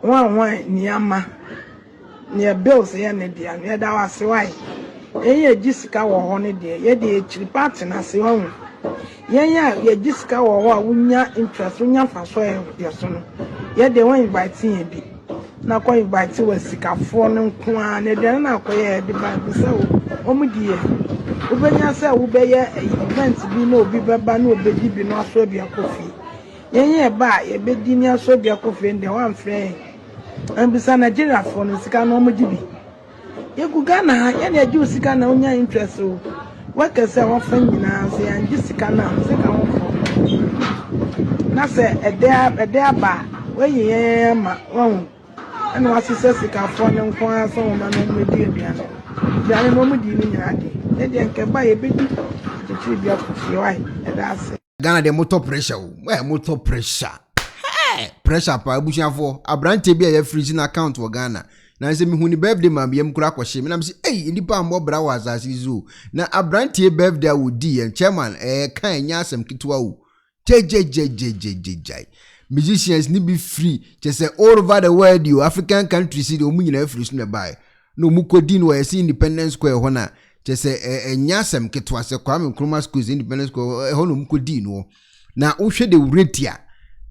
one niyama near bills here ne dia near that was why ye Jessica wo ho ne dia ye de chiri party na se ho ye Jessica wo ho wunya interest wunya faso ye so no ye de won invite ye bi na ko invite we sikafo no nko a ne de na akoye de ba bi se o mu die ubenya se wo be ye event bi na obi beba na obedi bi no aso bi akofi ye ba ye bedi ni aso bi akofi nde wan frɛ ambisa Nigeria for no sika no omuji bi ye ku Ghana ye na eji sika na onya interest o waka se won fa nyina se anji sika na sika won fo na se ede aba we ye ma won ana wasise sika fo ne nko aso won ma no medi aduane aduane no mudi ni nyina de de nke ba ye bedi chichi bi akofi wai e da se Ghana de motor pressure o motor pressure pressure pa abusiafo abrante bi a freezing account wo Ghana na se mi hu ni birthday ma biem kura kwhye me na me se nipa ambo bra wa asase zu na abrante birthday a wodi en chairman kan nya asem kitwa wo jai musicians ni be free just say all over the world you African countries see omu nyina free so na buy no mu kodi no see Independence Square ho na just say nya asem kitwa se Kwame Nkrumah schools Independence Square ho no mu kodi no na wo hwe de rate a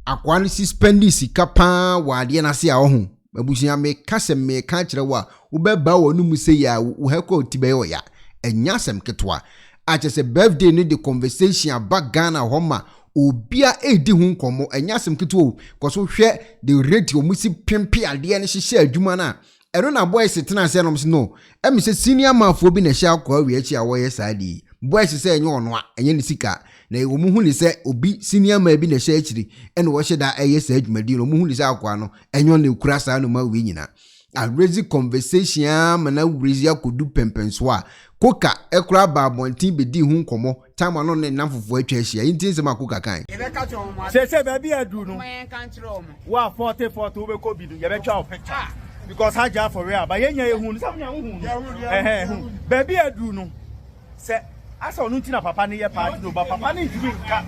akwani suspend sika pa wade na se a wo ho abusia me kasem me ka kire wa wo beba wo no mu se ya wo hekọ tibe yo ya enya asem ketwa a chese birthday ni the conversation about Ghana homa obia edi hu nkomo enya asem ketwa ko so hwe the rate omu si pempe ade ne hyehyɛ adwuma na ero na boys tena se no no emi se senior man fo bi na hye akwa wi achi a wo ye saadi boys se enye ono a enye ne sika na omu hu ni se obi senior man bi na hye akiri ene wo hye da eye sa adwumadi no omu hu ni se akwa no enye ne kura sa no ma wi nyina a raise conversation mana raise akodu pempenso a koka ekura ba bontin be di hu nkomo time no ne namfofo atwa ahia yintin se makoka kan se ba bi adu no wa 40 wo be ko bi do ye be twa picture because haja for real but yenya ehun some nya hu ba bi adu no se asa onu ntina papa ne ye party no ba papa ne ntimi nka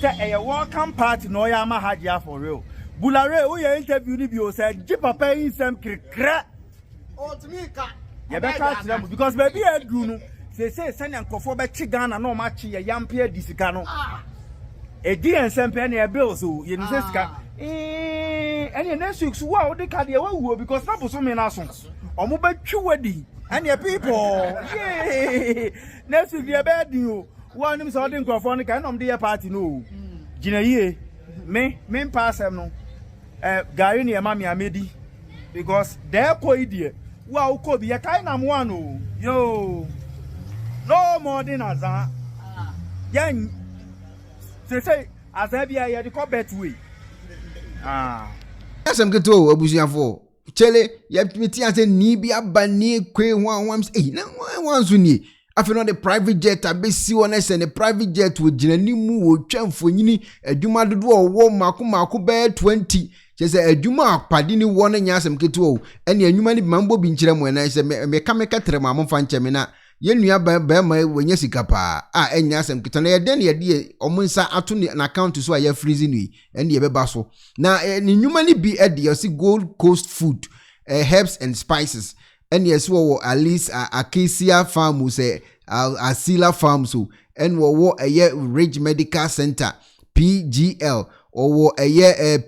se eye welcome party no ya ma haja for real bulare wo ye interview ni bi o se ji papa yin sem krekra o timi ka ye be ka tira mu because baby adu no se sanya nkofo be chi Ghana na o ma chi ye yampe adisika no edi ensempe na e bill so ye ni se sika ene next week so wa o de ka de wa wuo because na boso me na so o mo ba twi wadi and your people next week ye be din o wa nim so de nkofo no ka na o de ye party no gina yie me passem no gari ni e ma me amedi because there ko idie wa o ko bi ye kai na mo ano yo no more than azan yan say azabia ye de ko betway asem keto abusiafo chele ye meti ase ni bi abani kwe wan na wan so ni afi no the private jet abesi won ese ne private jet wo gina ni mu wo twamfonyini adwuma dodo wo mako be 20 chese adwuma apade ni won nya asem keto o ene adwuma ni mambo bi nkire mo na ese me kameka tere ma mo fa ncheme na ye nua ba ma wenya sika pa enya asem keto na ye den ye de omunsa ato na account so ya freeze ni ene ye beba so na ni nwuma ni bi e de si Gold Coast food herbs and spices and yes wo at least Acacia farm say Asila farm so and wo Ridge Medical Center PGL or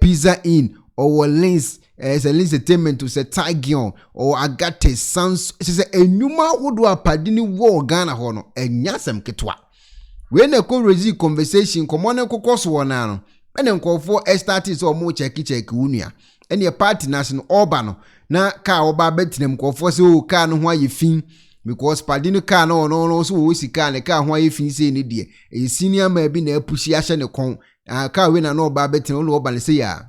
Pizza Inn or Lens as a Lens entertainment to say Tagion or Agate Sans say enuma wo do apadini wo Ghana ho no enyasem ketwa we na ko rezi conversation komone kokos wo na no ene nkofo start so mo check unua ene party national oba no na ka oba betinem nkofo se o ka no ho ayefin because padino ka no so wo sika ne ka ho ayefin se ne de e senior ma bi na apushi ahye ne kon ka we na no oba betinem lo oba ne se ya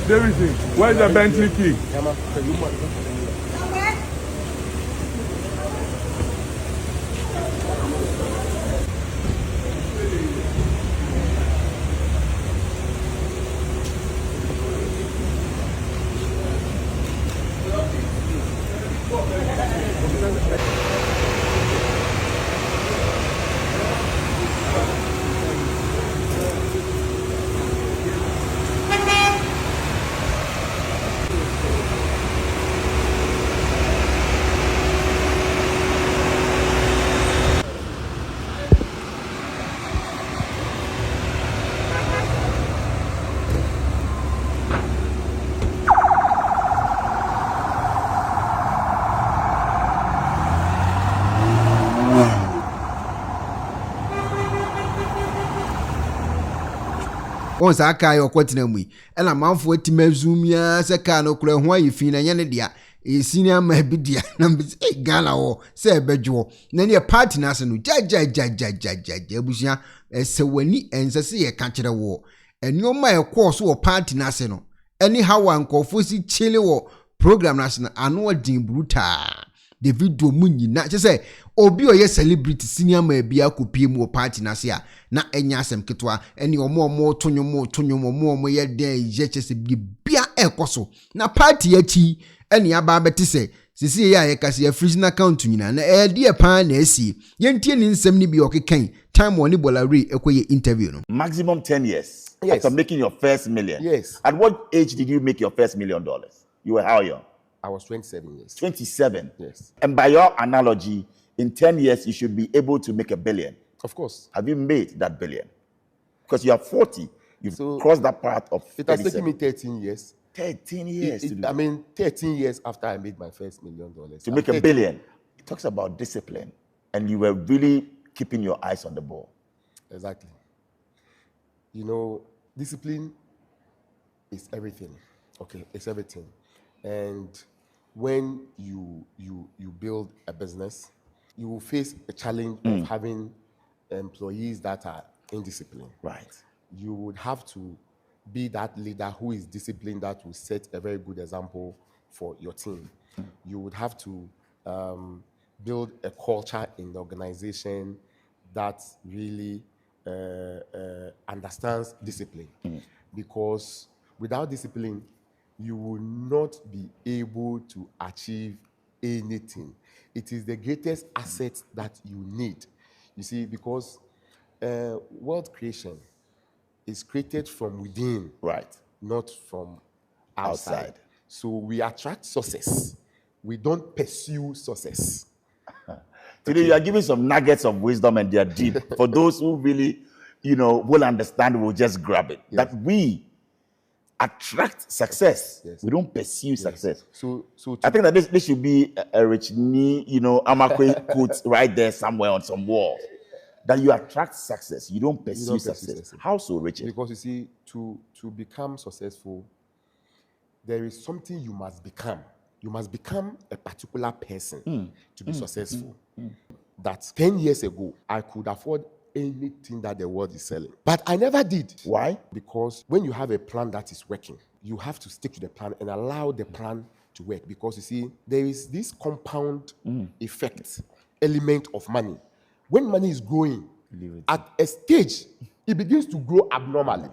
David, where's the Bentley key? once aka yo kwetena mu na manfo atima zoom ya se ka no kura ho ayi na nya ne dia senior ma bidia na Ghana wo se ebedwo na ne party na se no ja abusia se wani ensese ye ka kire wo enioma e course wo party na se no any how ankofo si chile wo program na se no ano din brutal Davido munyina che say obi oye celebrity senior ma bia kopie mu party na se a na enya asem ketwa eni omo tonyomo ye den je che se bia ekoso na party achi eni aba beti se sisi ya ye kase ya freezing account nyina na e pa na asi yentie ni nsem ni bi okekan time woni bolare ekoye interview no maximum 10 years after making your first million. Yes. At what age did you make your first $1 million? You were how young? I was 27 years. 27. Yes. And by your analogy, in 10 years you should be able to make $1 billion. Of course. Have you made that billion? Because you are 40, you've crossed that part of. It has taken me 13 years. 13 years. 13 years after I made my first $1 million. To make $1 billion. It talks about discipline. And you were really keeping your eyes on the ball. Exactly. You know, discipline is everything. Okay, it's everything. And when you build a business, you will face a challenge of having employees that are indisciplined. Right. You would have to be that leader who is disciplined, that will set a very good example for your team. You would have to build a culture in the organization that really understands discipline. Because without discipline, you will not be able to achieve anything. It is the greatest asset that you need. You see, because wealth creation is created from within, right? Not from outside. So we attract success. We don't pursue success. Today you are giving some nuggets of wisdom and they are deep. For those who really, will understand, will just grab it. Yes. That we attract success. Yes. We don't pursue success. So I think that this should be a rich knee, Amarh quote right there somewhere on some wall. That you attract success. You don't pursue success. How so, Richard? Because you see, to become successful, there is something you must become. You must become a particular person to be successful. That 10 years ago, I could afford anything that the world is selling. But I never did. Why? Because when you have a plan that is working, you have to stick to the plan and allow the plan to work. Because you see, there is this compound effect element of money. When money is growing, at a stage, it begins to grow abnormally.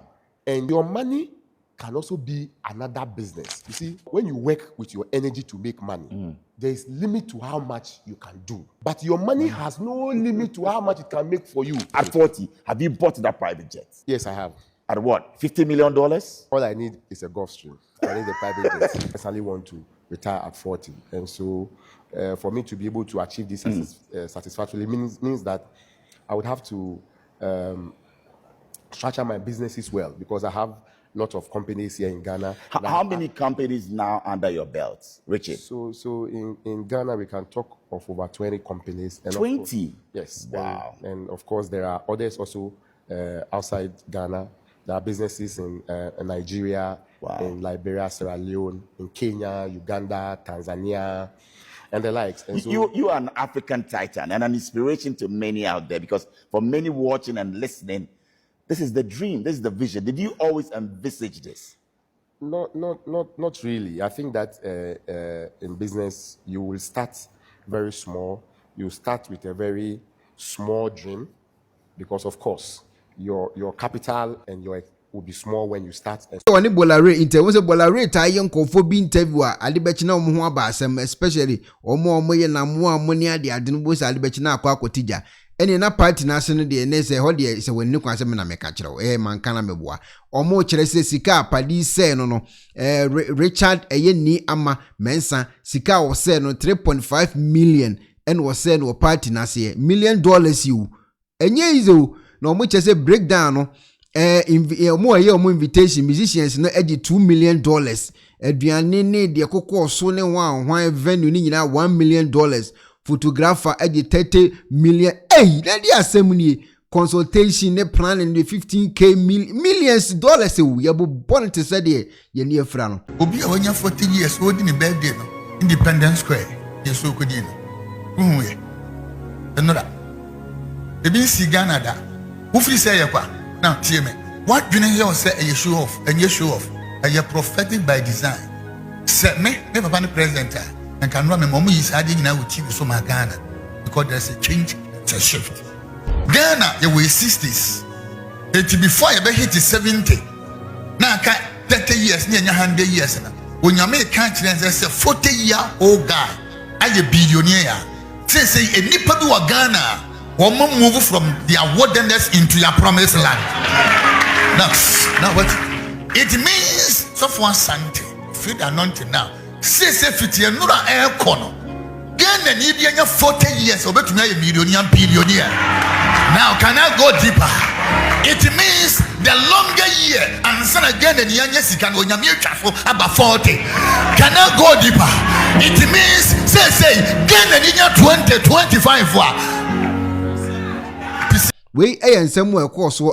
And your money can also be another business. You see, when you work with your energy to make money, there is limit to how much you can do. But your money has no limit to how much it can make for you. At 40, have you bought that private jet? Yes, I have. At what? $50 million? All I need is a Gulf Stream. I need a private jet. I only want to retire at 40. And so for me to be able to achieve this satisfactorily means that I would have to structure my businesses well, because I have a lot of companies here in Ghana. How many companies now under your belt, Richard? So in Ghana, we can talk of over 20 companies. And 20? Yes. Wow. And of course, there are others also outside Ghana. There are businesses in Nigeria, in Liberia, Sierra Leone, in Kenya, Uganda, Tanzania, and the likes. And so, you are an African titan and an inspiration to many out there, because for many watching and listening, this is the dream, this is the vision. Did you always envisage this? Not really. I think that in business, you will start very small. You start with a very small dream, because of course, your capital and your will be small when you start. One bolare interview was a bolare tie for being interviewer. Alibechina omo aba asem, especially omo ye na mo money ade adin bo sa alibechina akwa akotija. Ene na party na se no de ne se ho de se wani kwa se me na meka kire man kana meboa. Omo kire se sika apadi se no Richard ni ama mensa sika wo se no 3.5 million and was said no party na se $1 million you. Enye izo no omo kire se breakdown no omo invitation musicians no edi $2 million. Aduane ne de kokko so ne hwan venue ni nyina $1 million. Photographer edi 30 million. Hey, na di asem ni consultation, ne planning the 15k millions dollars. We have born to say the Yeni Frano. Obi a wanya 40 years old in the birthday no Independence Square. Yes, so could you know? Another. The bin si Ghana da. Who free say yakwa? Now tell me. What do you say a show off and you show off? A prophetic by design. Say me never been president and can run my mom is adding now with you so my Ghana because there's a change, it's a shift. Ghana, you were 60s. It before you hit 70. Now, 30 years, near 100 years. When you make country and say 40-year-old guy, are you billionaire? Say a nipper do a Ghana, woman move from their wilderness into your promised land. Now what? It means so for Sante, feed anointing now. Say 50 and not air corner. Ghana need 40 years, or better, a billionaire. Now, can I go deeper? It means the longer year, and son again, and yes, you can go about 40. Can I go deeper? It means, say, Ghana need 20, 25. We and somewhere course a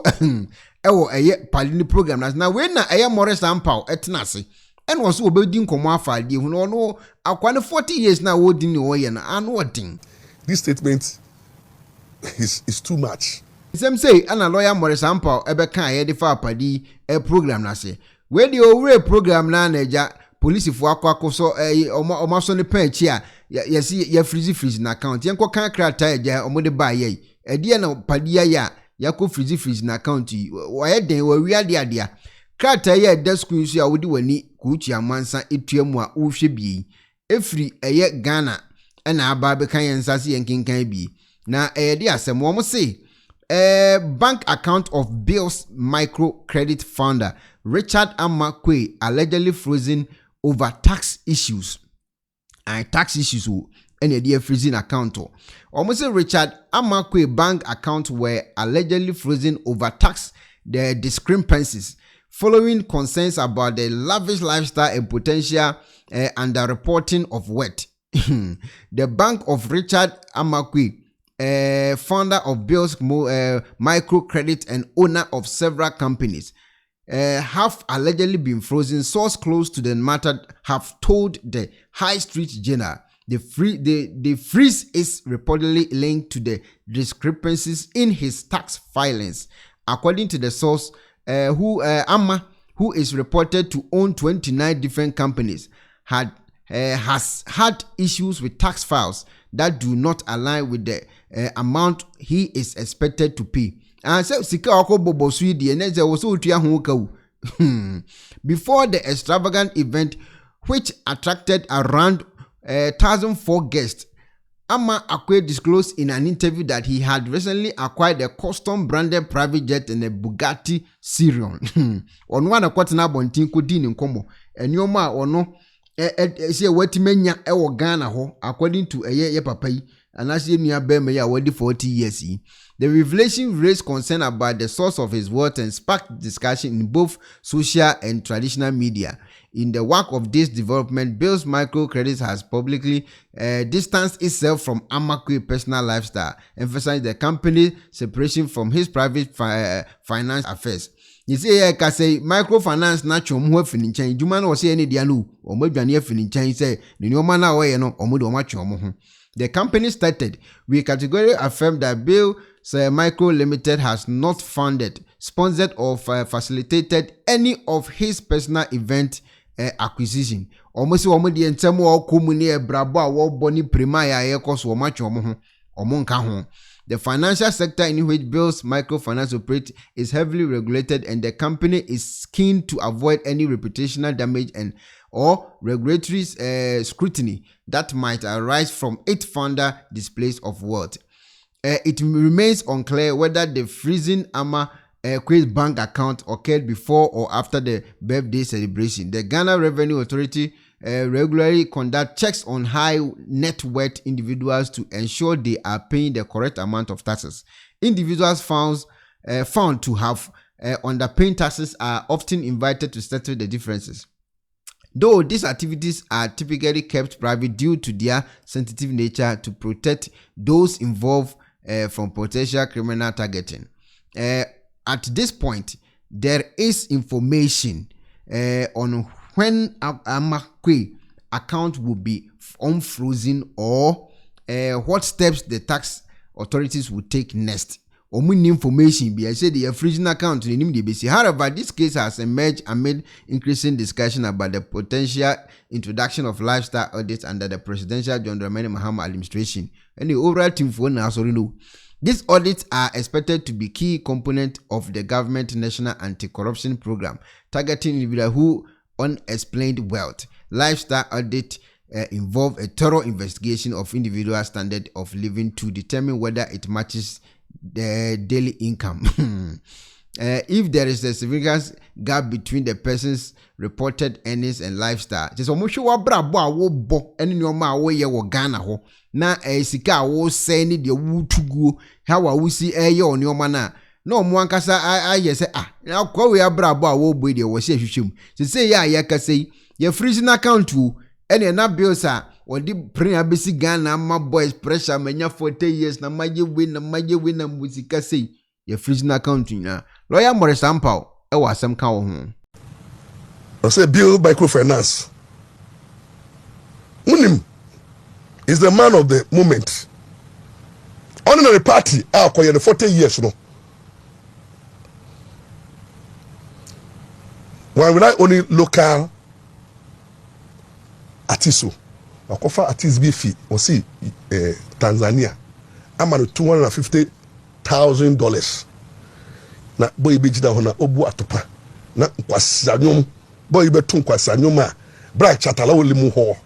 palini program. Now, when I Morris Ampao at Nasi, and was obeying Comafa, you know, I 40 years now, what didn't know, and what thing. This statement is too much. Some say, and a lawyer Morris Ampao, Ebeka, Edifa Padi, a program, Nasi. Where the over program, Naja, police if Wako so a Omasoni Pench here, yes, ye freeze in account, Yanko can't cry tired, or mode by ye, a dear no Padia ya, Yako freeze in account, why they were real the idea. Crata ye desk screens ya would do any Kuchi Amansa etiemwa Ushibi, every a ye Ghana, and our Barbecan and Sassy and King can be. Now, dear, some woman say, bank account of Bill's microcredit founder Richard Amarh Quaye allegedly frozen over tax issues. And tax issues, any dear freezing account. Almost say Richard Amarh Quaye bank account were allegedly frozen over tax the discrepancies, following concerns about the lavish lifestyle and potential underreporting of wealth. The bank of Richard Amarh Quaye, founder of Bill's microcredit and owner of several companies, have allegedly been frozen. Source close to the matter have told the High Street Journal the freeze is reportedly linked to the discrepancies in his tax filings. According to the source, Amarh, who is reported to own 29 different companies, has had issues with tax files that do not align with the amount he is expected to pay. And so before the extravagant event, which attracted around 1,004 guests, Amarh Quaye disclosed in an interview that he had recently acquired a custom-branded private jet and a Bugatti Chiron. On one quarter bontin kodin in combo, and your ma or no, say what menya ewo Ghana ho, according to a ye papai, and as you near Bemaya already 40 years. The revelation raised concern about the source of his wealth and sparked discussion in both social and traditional media. In the wake of this development, Bill's microcredit has publicly distanced itself from Amarh Quaye's personal lifestyle, emphasizing the company's separation from his private finance affairs. You say, I can say microfinance natural more finishing. You man or say any dianu or maybe an finishing say, the new man away no or much. The company stated, we categorically affirm that Bill's Micro Limited has not funded, sponsored or facilitated any of his personal event acquisition. Almost one the entire community brabo or boni primaya equals or much or monka. The financial sector in which Bill's microfinance operates is heavily regulated, and the company is keen to avoid any reputational damage and or regulatory scrutiny that might arise from its founder displays of wealth. It remains unclear whether the freezing Amarh Quaye's bank account occurred before or after the birthday celebration. The Ghana Revenue Authority regularly conduct checks on high net worth individuals to ensure they are paying the correct amount of taxes. Individuals found to have underpaying taxes are often invited to settle the differences. Though these activities are typically kept private due to their sensitive nature to protect those involved from potential criminal targeting. At this point, there is information on when Amarh Quaye account will be unfrozen or what steps the tax authorities will take next. Information be I said the freezing account in the BC. However, this case has emerged amid increasing discussion about the potential introduction of lifestyle audits under the presidential John Dramani Mahama administration. And the overall team for now, know. These audits are expected to be key component of the government national anti-corruption program, targeting individuals who unexplained wealth. Lifestyle audit involve a thorough investigation of individual standard of living to determine whether it matches the daily income. If there is a significant gap between the person's reported earnings and lifestyle, just almost sure what brabo wo bo any no ma wo ye wo Ghana ho na sika wo say ni de wu tugu how we see ye on your mana no mo ankasa I say na kwa we brabo wo bo de wo se hwehwem say ya ka say ye freezing account wu any na bills or the prayer basic Ghana my boys pressure manya 40 years na maje win na musika say your freezing account na lawyer Morris Ampao e wa asem ka wo ho. I say bill microfinance. Munim is the man of the moment. Ordinary party the 40 years no. Why will I only local artists? Akofa artist be fee or see Tanzania. I'm at $250,000. Na boy be jida hona obu atopa. Na kwasanyom boy be tun kwasanyom a bra chatala wo limu ho.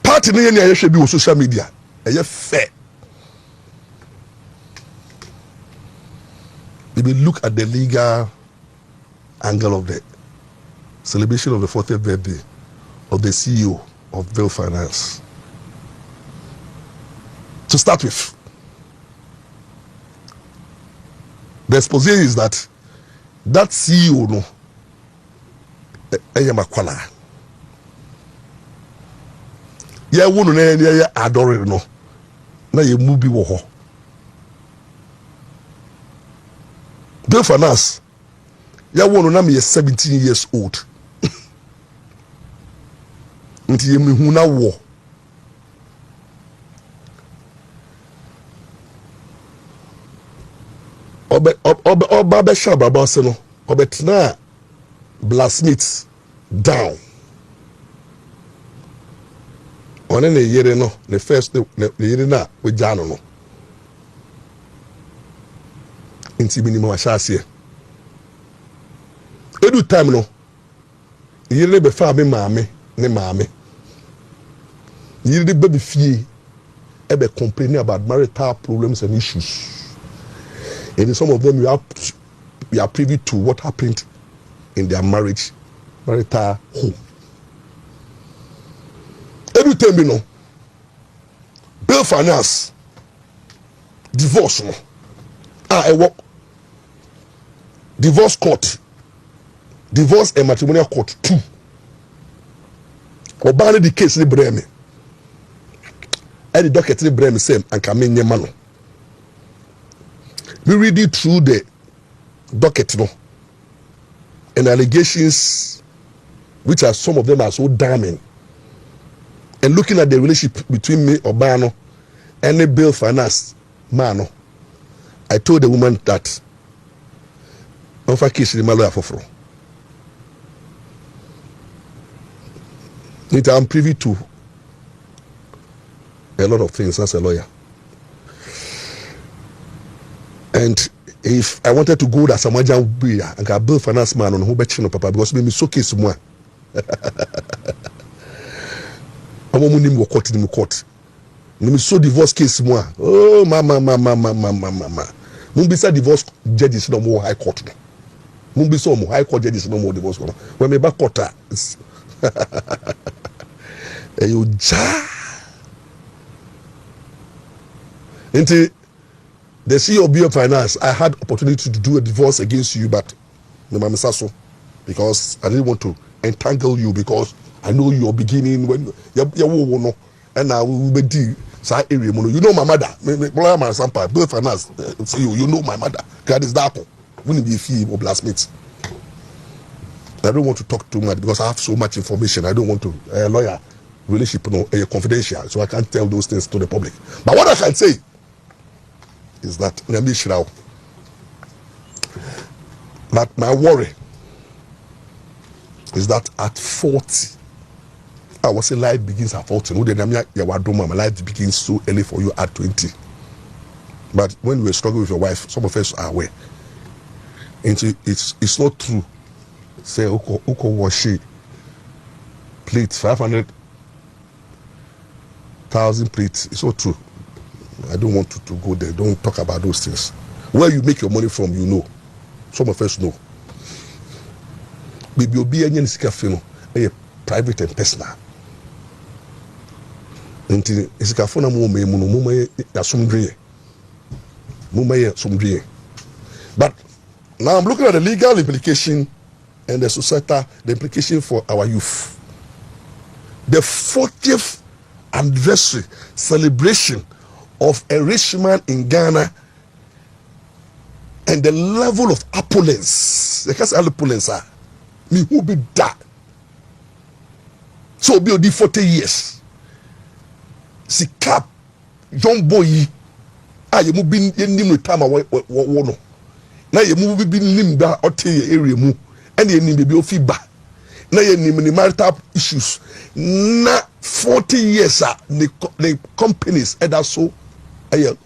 Party ne ye hwe bi wo social media. Eye fair. We will look at the legal angle of the celebration of the 40th birthday of the CEO of Bill Finance. To start with, the expose is that CEO no Makwala. Ya wonu na ya adore no na ye mubi wo ho. Bill Finance ya wonu na me 17 years old. Nti ye mehu na wo oba be shababa se no obetna blacksmith down one ne yere no the first ne yere na we jano no nti minimum ashase edu time no yere be fa me maame ne maame yere de baby fie ebe complaining about marital problems and issues. And some of them we are privy to what happened in their marital home. Every time you know, Bill Finance, divorce no. I work divorce court, divorce and matrimonial court 2. Obani the case ni breme. The docket ni breme same and kame nyemano. We read it through the docket no, and allegations, which are some of them are so damning. And looking at the relationship between me, Obano, and the Bill Finance man, I told the woman that I'm privy to a lot of things as a lawyer. And if I wanted to go to Samaja Ubia and I build finance man on who bet you papa because me so case moi. I'm going court in court. Me so divorce case moi. Oh mama. Mumbisa divorce judges no more high court. Mumbisa more high court judges no more divorce. When me back court you ja. Into the CEO of Bio Finance, I had opportunity to do a divorce against you, but because I didn't want to entangle you because I know your beginning when you and now we will be sa area mono. You know my mother. Me Bloya man sampa. Bill finance. Say you know my mother. God is that. Wouldn't be a fee or blastmates. I don't want to talk too much because I have so much information. I don't want to lawyer relationship confidential, so I can't tell those things to the public. But what I can say is that my worry is that at 40, I was saying life begins at 40. No, my life begins so early for you at 20. But when we were struggling with your wife, some of us are aware. And it's not true. Say, Uko wash plate 500,000 plates. It's not true. I don't want to go there. Don't talk about those things. Where you make your money from, you know. Some of us know. Baby, obi enye nisika fino, private and personal. Nti nisika fona mo me mu no mo me asomdwe. Mo me asomdwe. But now I'm looking at the legal implication and the societal, the implication for our youth. The 40th anniversary celebration of a rich man in Ghana and the level of opulence. The case of opulence are me who be that. So be odi 40 years. Si cap young boy you move bin nim time wo no. Na ye move bin nim da ote area mu and ye nim be ofi ba. Na ye nim ni marital issues. Na 40 years the companies that so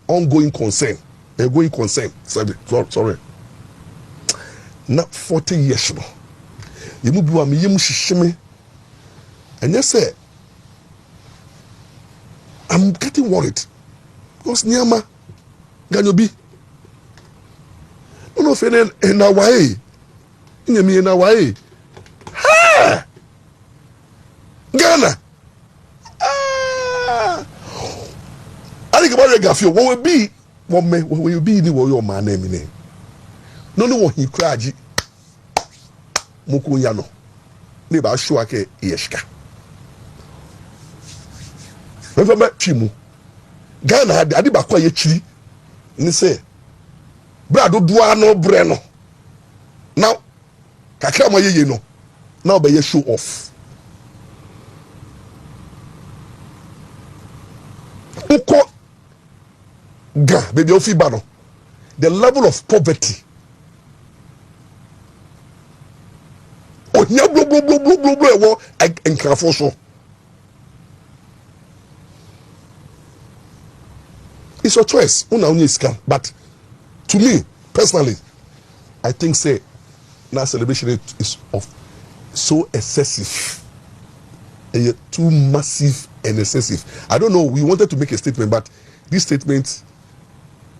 ongoing concern. They're going concern. Sorry. Not 40 years no. You move to me shishime. And you say, I'm getting worried. Because Nyama Ganyobi. No fene in a way. In a way. Ha! Ghana. I think about it, Gaffio. What will be? What will you be? Your man name? No, he cried. Mukuyano. Neba Shuake Yeshka. Remember Chimu. Ghana had Adiba Quaye Chi. And say, Brado Duano Breno. Now, Kakama ye no. Now by your show off. Uko Ga, baby Ofibano. The level of poverty. Oh, nya blo and Crafoso. It's your choice. But to me, personally, I think now celebration is of so excessive. And too massive and excessive. I don't know, we wanted to make a statement, but this statement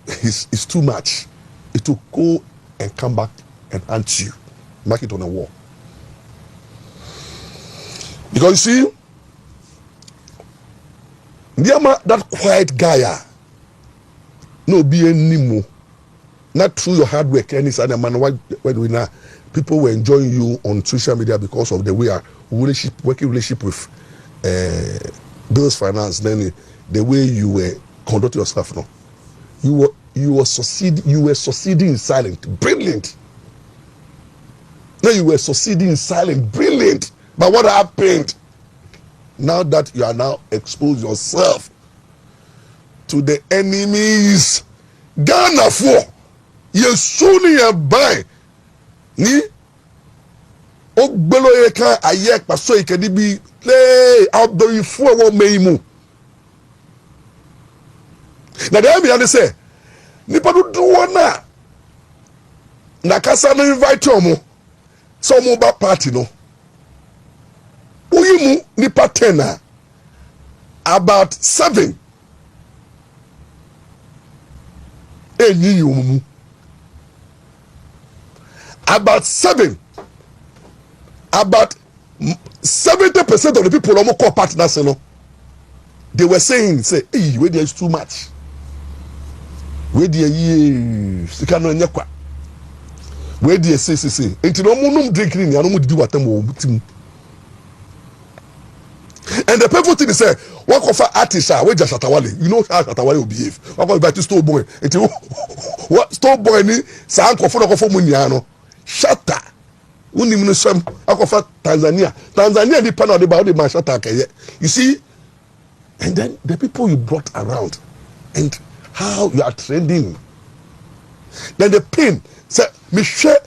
is too much. It will go and come back and hunt you. Mark it on a wall. Because you see, that quiet guy, no be anymore. Not through your hard work, any other man. Why do we now? People were enjoying you on social media because of the way our working relationship with Bill's Finance. Then the way you were conducting yourself. No, you were succeeding in silence. Brilliant. Now you were succeeding in silence. Brilliant. But what happened? Now that you are now exposed yourself to the enemies, Ghana for you soon buy ni ogbelo yeka ayek paso ikedi bi le outdoor for wo meimu na dem ya say nipa do na kasa no invite omo so mo ba party no uyimu nipa 10 about 7 enyi yomu about 70% of the people almost call partners, you know, they were saying, hey, where there is too much. Where there is, you cannot nyakwa. Where there say. Enti no mo drinking, you no do what them. And the people thing is say, What of artists are we just Shatawale? You know how Shatawale will behave. What about the store boy? What store boy ni sa anko for muniano. Shatta. Uni minusem akofa Tanzania. Tanzania depend on the body man shatta keye. You see, and then the people you brought around and how you are trending. Then the pain. Say me share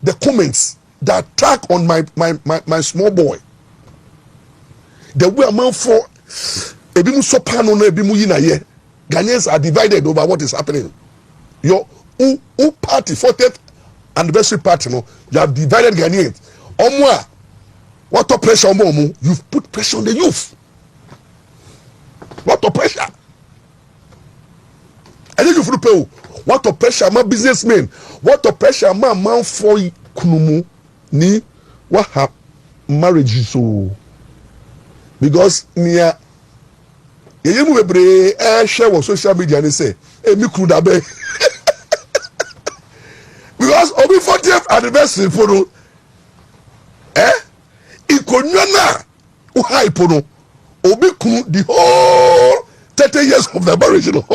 the comments, the attack on my small boy. The way a man for ebimu sopano no ebimu yina ye. Ghanaians are divided over what is happening. Your party 40th anniversary party no, you have divided Ghanaians. Omwa, what the pressure on momu? You've put pressure on the youth. What the pressure? And then you feel pay. What the pressure my businessmen? What the pressure my man for kunumu ni what have marriage so? Because near you move share on social media and say, hey, me could have been. Because obi 40th anniversary for Ekuonaba hype no obi kun the whole 30 years of the marriage no.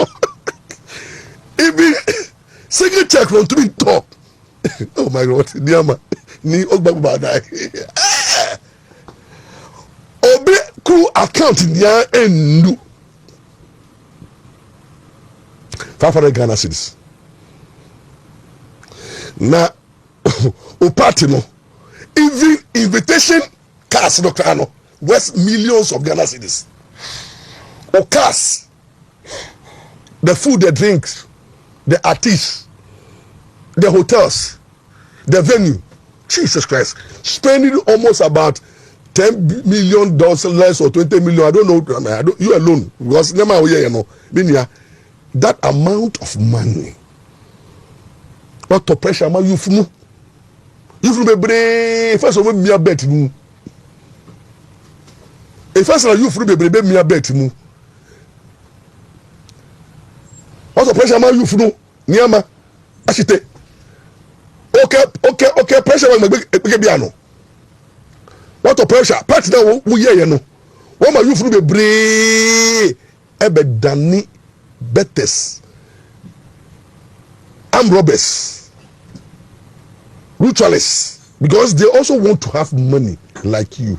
Even single check from to be top. Oh my God, Niama ni ogbagba die. Obi ku account nia endu 500 Ghana cedis. Na o party no even invitation cars Dr. Ano worth millions of Ghana cedis. O cars, the food, the drinks, the artists, the hotels, the venue. Jesus Christ, spending almost about $10 million less or 20 million. I don't know. You alone, because never you know. That amount of money. What to pressure ma you funu? You funu be first of all me bet mu. If first of you funu be me bet mu. What to pressure ma you funu? Niama ashite. Okay, pressure ma be biano. What to pressure? Part na wo ye no. What ma you funu be ebe dani betters. Armed robbers, ritualists, because they also want to have money like you.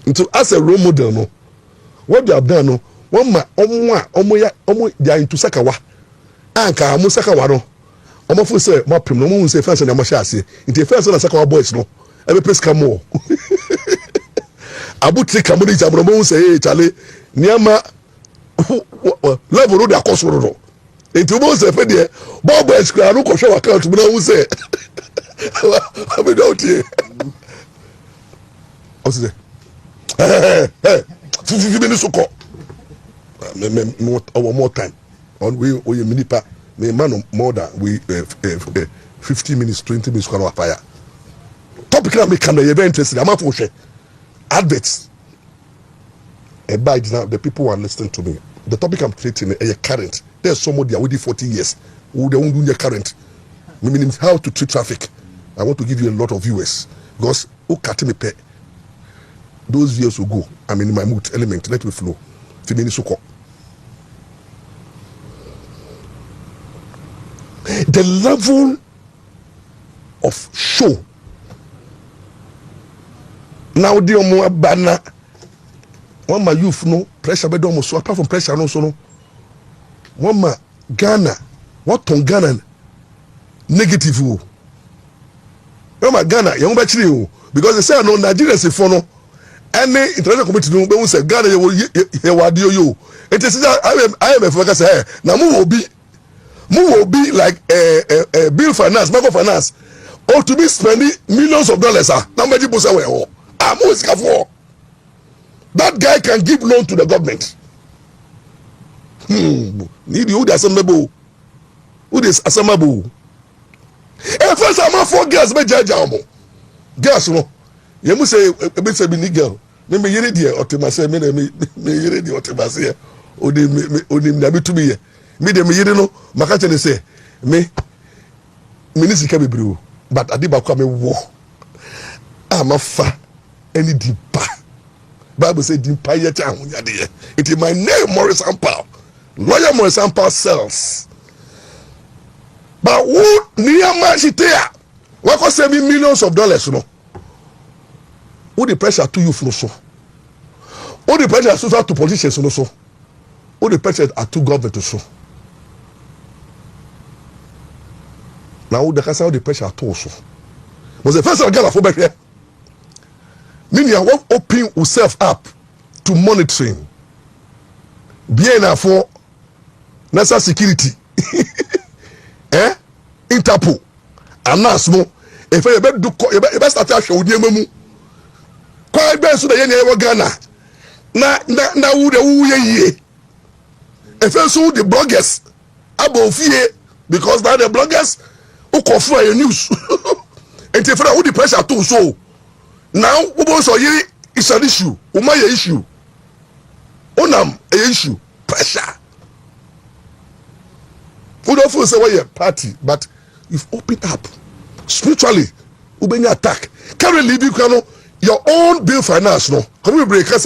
And so as a role model, no, what they have done, no, they are into Sakawa. Anka amu Sakawa no. Omo fu say ma prim no mo say fence na ma sha ase. Into fence na Sakawa boys no. Ebe place come more. Abu trick come no jam no mo say hey chale niama level no dey akosoro no. Into most of it, Bob is crying. No question account. We don't say. I mean, out here. What's it? Hey, 50 minutes to call. More time. On we minipa. Me man more than we 15 minutes, 20 minutes. Can fire. Topic na me can be very interesting. I'm for share adverts. By the people who are listening to me, the topic I'm treating is current. There's somebody within 40 years who they won't do their current. Meaning how to treat traffic. I want to give you a lot of viewers because who cut me pay. Those viewers will go. I'm in my mood element. Let me flow. The level of show. Now the more banner. One my youth no pressure be done so apart from pressure no so no. One ma Ghana, what on Ghana negative wo. One ma Ghana you won't be because they say no Nigerians for no any international community no be say Ghana you wadio yo. It is I am for say na mu will be like bill finance, microfinance or to be spending millions of dollars na meji bosa we ho. Amu is for that guy can give loan to the government. Need you that's assemblable. Who is assemblable? And first I'm for girls be judge amo. Girls no. You must say be say be girl. Me yere die otemase me yere die otemase. Odi na be to be here. Me dem yere no maka tell say me sika bebre but adiba kwa me wo. Amafa any dipa. Bible said impaya cha hunyade. It is my name Morris Ampal. Lawyer Morris Ampal sells. But who near Mashitea? What cost $7 millions of dollars, no? Who the pressure to you for so? Who the pressure to politicians no so? Who the pressure are to government to so? Now the casa the pressure to so. Was the first girl for back here. Meaning I want open yourself up to monitoring. Bien for national security. Interpol. Anasmo. If you better do you better start to show them mu. Quaye be so the yen Ghana. Na who ye. If you the bloggers above here because now the bloggers who cover your news. And if you the pressure too so now who also is an issue. Uma issue. Onam a issue. Pressure. We don't feel say we're a party, but you've opened up spiritually. Ubenya attack. Currently, you can your own bill finance. No, come we break us.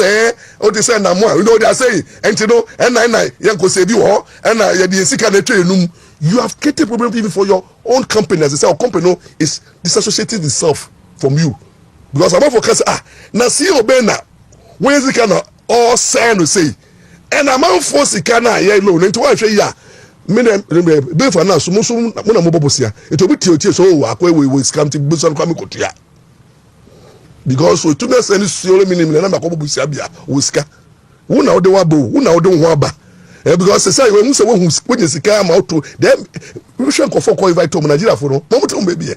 Oh, they say na more. You know they are saying, and you know, and I yanko say you ho, and you have created problem even for your own company. As they say, our company is disassociating itself from you because I'm not focused. Now see obena when is it kind of all sign to say, and I'm out for sikana yeah loan into one yeah. Be for now, so muna mobosia. It will be tio so we scam to busan kwame kotua. Because we tuna send solo minimum na makobo busia bia wuska. Who na ode wabo, who na ode waba. Because say when say when sika am out to them we should go for invite to Nigeria for no. Mo mutum baby.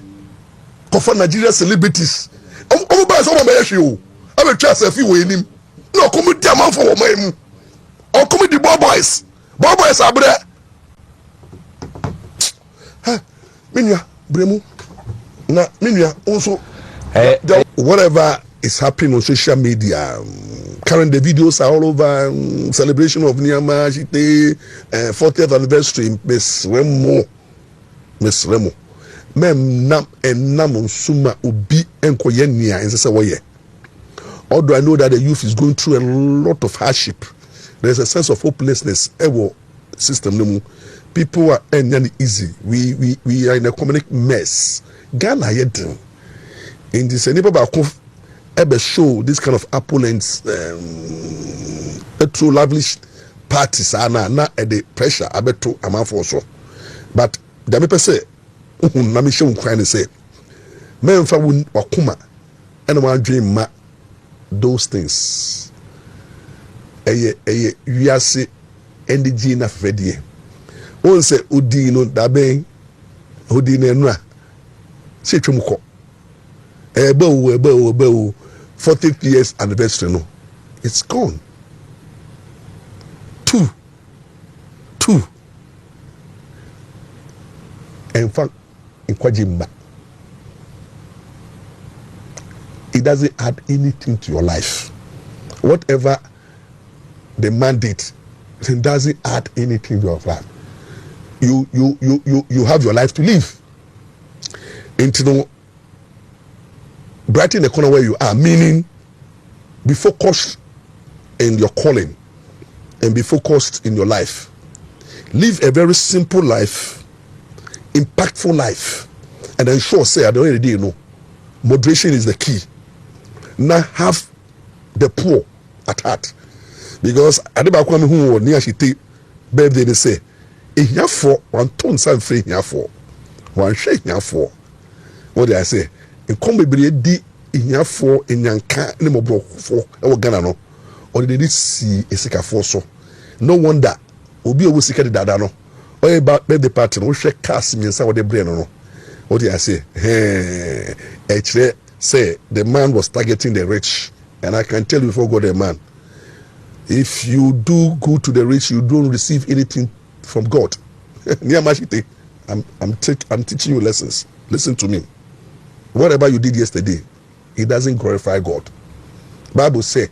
Go for Nigeria celebrities. O ba so mo be hwe o. I be trust if we nim. No come dia man for o mai mu. O come the boys. Boys abre. Minya bremu na minya also whatever is happening on social media current the videos are all over celebration of Niyama Shite 40th anniversary Miss Remo mem nam enam suma obi enkoye nia ense woye although I know that the youth is going through a lot of hardship there's a sense of hopelessness ewo system no mu. People are easy. We are in a economic mess. Ghana yet in this neighbor ever show this kind of opulence through lavish parties are now at the pressure I bet to amount for so. But the me say na me show crying say men fa wun wakuma and one dream ma those things. We are say NDG na fedie. On say odi no daben odi na enura se twemko ebe 40th years anniversary no it's gone two in fact in kwajimba it doesn't add anything to your life whatever the mandate it doesn't add anything to your life. You have your life to live. Into brighten the corner where you are, meaning be focused in your calling and be focused in your life. Live a very simple life, impactful life, and ensure say I don't already you know. Moderation is the key. Now have the poor at heart. Because Adebakwame who near she take birthday they say here for one ton some free here for one shake here for what did I say in come be di here for in yanka no more for our Ghana no or they did see a sika for so no wonder obi owo sika dada no or about birthday party no shake cast me inside what the brain no what did I say actually say the man was targeting the rich and I can tell you before God the man if you do good to the rich you don't receive anything from God. I'm teaching you lessons. Listen to me. Whatever you did yesterday, it doesn't glorify God. Bible say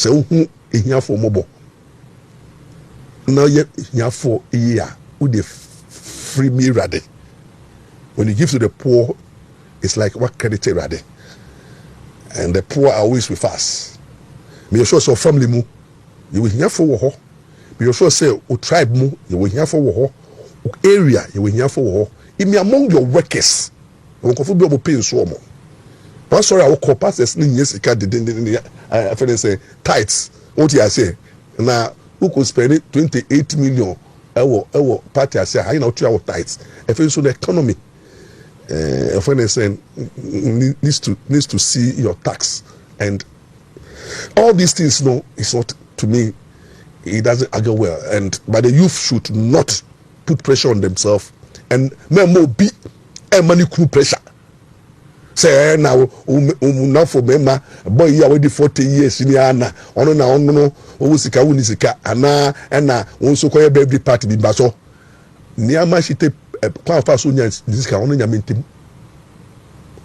who here for mobile. Now yet here for a year with the free me ready. When you give to the poor, it's like what credit ready. And the poor are always with us. Me sure say family mu, you will hear for ho. Me sure say o tribe mu, you will hear for ho. Area, you will hear for ho. If me among your workers, you will be able to pay so more. But sorry, I will call pastors in yes, I feel say tithes. What you say? Now, who could spend it 28 million? Our party, I say, I know 2 hour tithes. I feel so the economy. When they say needs to see your tax and all these things. No, it's not to me. It doesn't argue well, but the youth should not put pressure on themselves and more be a money crew pressure. Say now, now for member boy here already 40 years in Yana. Ono sika unisika ana so koye birthday party bi baso. Niama shite kwa fa so nya sika ono nya mentem.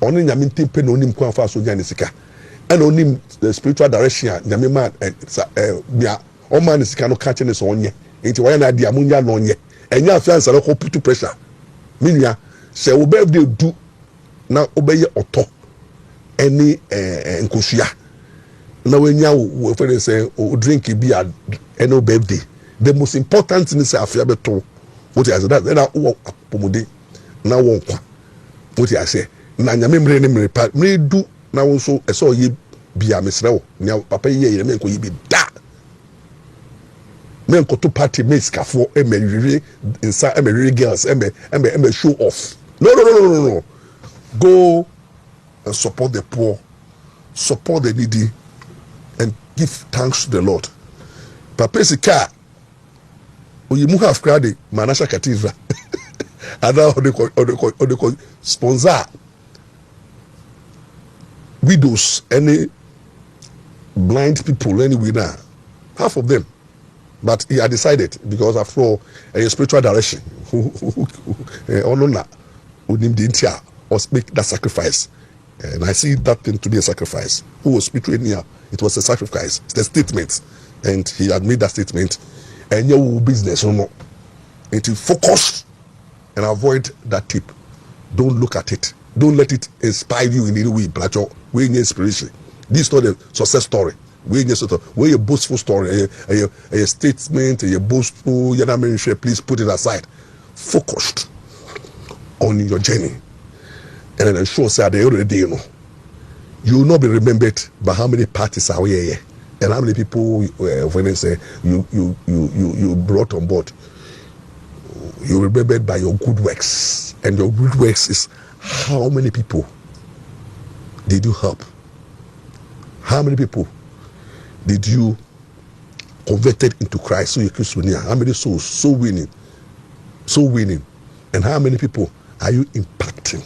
Ono nya mentem pe no nim kwa fa so nya sika. And onim the spiritual direction nyame man bia o man sika no ka chene so onye. Enti why na dia munya no onye. Enya afiansa no ko put pressure. Minia say wo birthday do na obeye oto any nkosua na wenya wo fere say o drink beer any birthday. The most important thing is afia beto what you say that na wo apomode na wo nkwa what you say na nyame mre ne mre pa mre du na wo so eso ye bia mesrewo nya papa ye me nko ye bi da me nko to party me skafo emeriri insa emeriri girls embe show off no. Go and support the poor, support the needy, and give thanks to the Lord. Papa Sika, you move half crowd, Manasha Cathedral. And now they sponsor widows, any blind people, any winner, half of them. But he had decided because after all, a spiritual direction, or make that sacrifice. And I see that thing to be a sacrifice. Who was between here? It was a sacrifice. It's the statement. And he had made that statement. And your business, no more. It will focus and avoid that tip. Don't look at it. Don't let it inspire you in any way. We need inspiration. This is not a success story. We need a boastful story, a statement, a boastful, please put it aside. Focused on your journey. And then ensure say at the end of the day, you will not be remembered by how many parties are here and how many people when they say you brought on board. You're remembered by your good works, and your good works is how many people did you help? How many people did you converted into Christ? So you how many souls so winning, and how many people are you impacting?